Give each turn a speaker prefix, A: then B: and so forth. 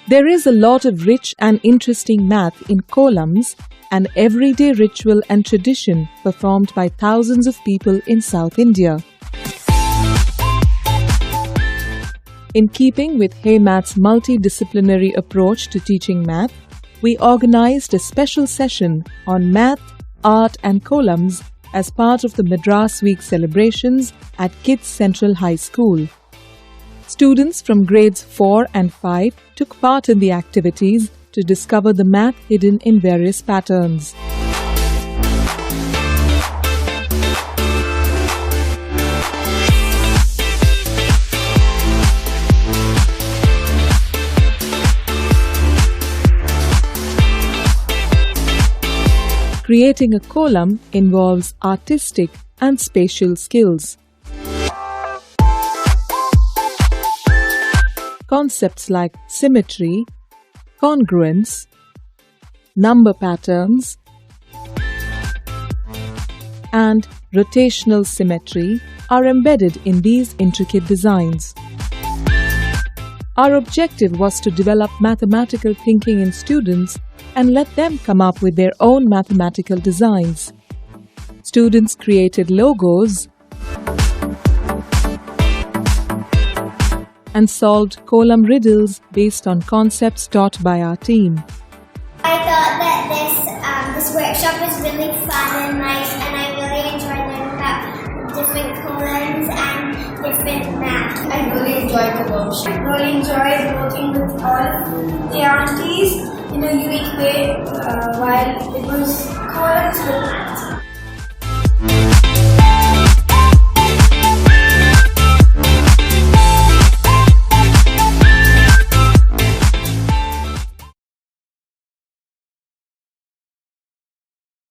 A: There is a lot of rich and interesting math in columns, an everyday ritual and tradition performed by thousands of people in South India. In keeping with Hey Math's multidisciplinary approach to teaching math, we organized a special session on math, art and columns as part of the Madras Week celebrations at Kids Central High School. Students from grades 4 and 5 took part in the activities to discover the math hidden in various patterns. Creating a column involves artistic and spatial skills. Concepts like symmetry, congruence, number patterns, and rotational symmetry are embedded in these intricate designs. Our objective was to develop mathematical thinking in students and let them come up with their own mathematical designs. Students created logos and solved column riddles based on concepts taught by our team.
B: I thought that this workshop was really fun and nice, and I really enjoyed learning about different columns and different math.
C: I really enjoyed the workshop.
D: I really enjoyed working with all the aunties in a unique way while it was columns with math.